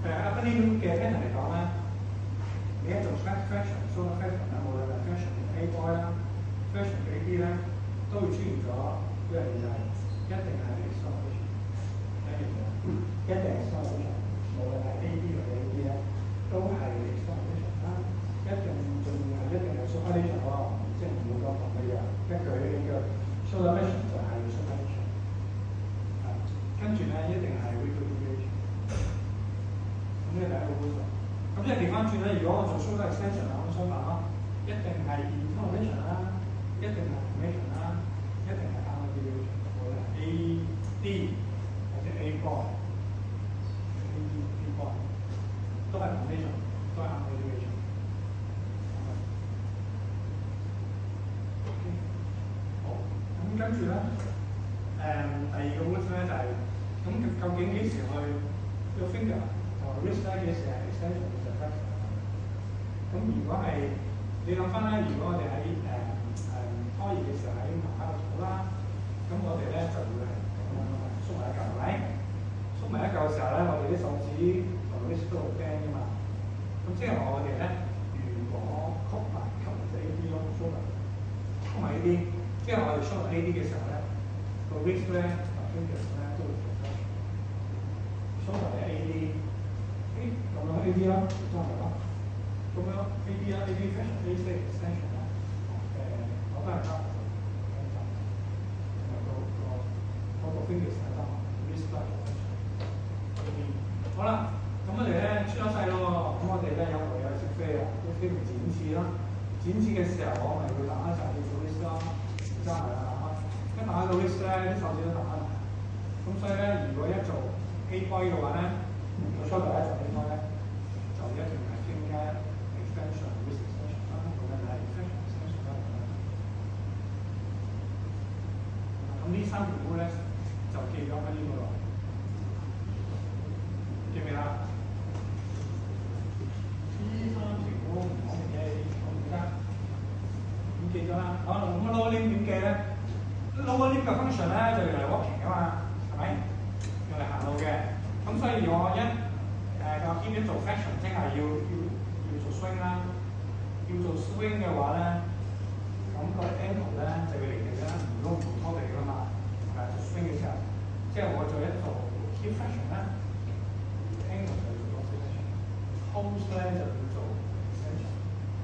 呢嘅 pattern 嚟講咧，你一做 fraction、solar fraction 啦，無論係 fraction 嘅 A boy 啦、fraction 嘅 AB 咧，都會出現咗一樣嘢就係一定係 exponential， 一定係 exponential， 無論係 AB 或者 AB 咧，都係 exponential 啦，一定仲係一定係 superposition 喎，即係唔會講同嘅樣，一句呢句 solar fraction 就係 superposition， 跟住咧一定係 recalculation。咁呢個第一個觀察，咁即係調翻轉咧。如果我做 solar extension 啊，咁相反咯，一定係 information 啦，一定係 information 啦，一定係 calculation， 無論 AD 或者 A boy、A boy 都係 information， 都係 calculation。好，咁跟住咧，第二個觀察咧就係、是，咁究竟幾時去個 finger？wrist 咧幾時係 extension 就 fraction。咁如果係你諗翻咧，如果我哋喺拖延嘅時候喺頭卡度做啦，咁我哋咧就會係咁樣縮埋一嚿，係咪？縮埋一嚿嘅時候咧，我哋啲手指同 wrist 都好驚㗎嘛。咁即係話我哋咧，如果曲埋或者 AD 咯 shoulder， 曲埋 AD， 即係我哋 shoulder AD 嘅時候咧，個 wrist 咧同 fingers 咧都會做 fraction。shoulder 嘅 AD。咁樣 A D 啦，真係啦。咁樣 A D 啦 ，A D fraction A C extension 啦。我都係得。個 fingers 係得 ，wrist 都係做 fraction。好啦，咁我哋咧出咗世咯，咁我哋咧有冇有識飛啊？都飛唔展翅啦。展翅嘅時候，我咪會打一陣要做 wrist 啦，揸埋啦打開。一打到 wrist 咧，啲手指都打開埋。咁所以咧，如果一做 A boy 嘅話咧，個 shoulder 咧就應該咧就一定係 finger extension、wrist extension 啦，咁樣係 extension、extension 啦。咁呢三條估咧就記咗喺呢個度，記唔記得？呢三條估唔講明嘅，我唔記得。咁記咗啦。好，咁 lower limb 點記咧 ？lower limb 嘅 function 咧就用嚟 walking 㗎嘛，係咪？用嚟行路嘅。咁所以我一個兼一做 fraction， 即係要做 swing 啦。要做 swing 嘅話咧，咁個 ankle 咧就要離地啦，唔通唔拖地㗎嘛。做 swing 嘅時候，即係我做一做 hip fraction 咧 ，ankle 就要做 fraction，toes 咧就要做 extension，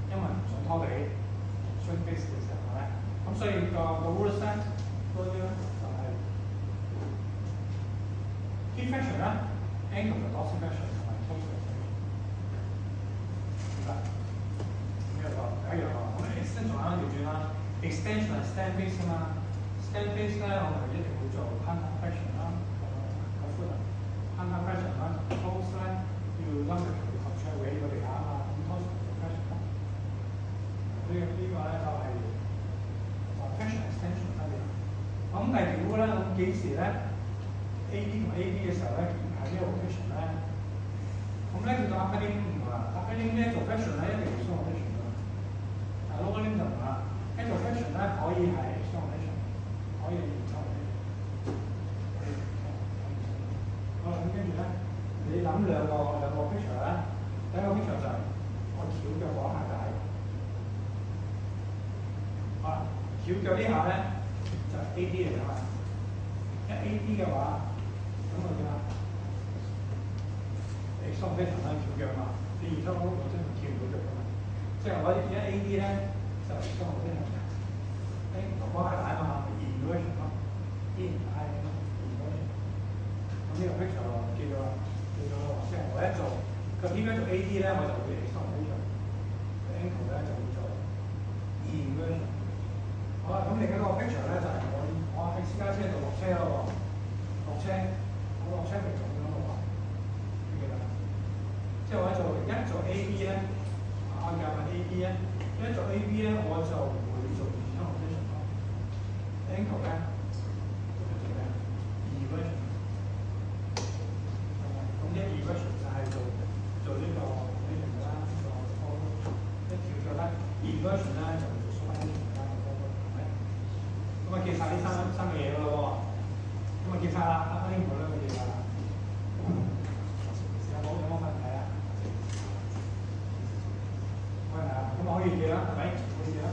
因為唔想拖地 swing base 嘅時候係咪？咁所以個 rule set 嗰啲咧就係 hip fraction 啦。ankle 就 dorsal flexion 同埋 toes flexion， 明白？呢個第一樣喎。咁 extension 啱啱調轉啦 ，extension 係 stand base 啊嘛 ，stand base 咧我哋一定會做 plantar flexion 啦，個 foot 啊 plantar flexion 啦 ，toes 咧要拉條條合出位個地下啊嘛，咁 toes 做 flexion 啦。呢個咧就係 flexion extension 分別。咁第二條咧，咁幾時咧 ？AD 同 AD 嘅時候咧，係呢個 position 咧，咁咧叫做 upper limb 唔同啦。upper limb 咧做 flexion 咧一定要 external flexion 㗎，但係 lower limb 就唔同啦。一做 flexion 咧可以係 external flexion， 可以係 internal flexion。好啦，咁跟住咧，你諗兩個 picture 咧，第一個 picture 就係我翹腳綁鞋帶。好啦，翹腳呢下咧就係 AD 嚟㗎嘛。一 AD 嘅話，咁我點啊？你雙飛行啦，翹腳嘛。你而家我真係翹唔到腳㗎嘛。即係我一 AD 咧就係雙飛行嘅。頭幫鞋帶啊嘛 ，inversion 咯 ，in I inversion。咁呢個 picture 記咗啦，記咗啦。即係我一做，咁點解做 AD 咧，我就會 雙飛行。ankle 咧就會做 inversion。好啦，咁另一個 picture 咧就係我喺私家車度落車咯喎，落車，我落車咪做咗咯喎，記得？即係我一做 AB 咧，我夾埋 AB 咧，一做 AB 咧我就會做 internal flexion 咯 ，ankle 咧就做咩 ？eversion， 咁一 eversion 就係做呢個 flexion 啦，一條腳咧 eversion 咧就會做 supination 啦。咁啊，記晒呢三個嘢㗎咯喎，咁啊記晒啦，啱啱應該兩個嘢㗎啦。有冇問題？可以記啦，係咪？可以記啦。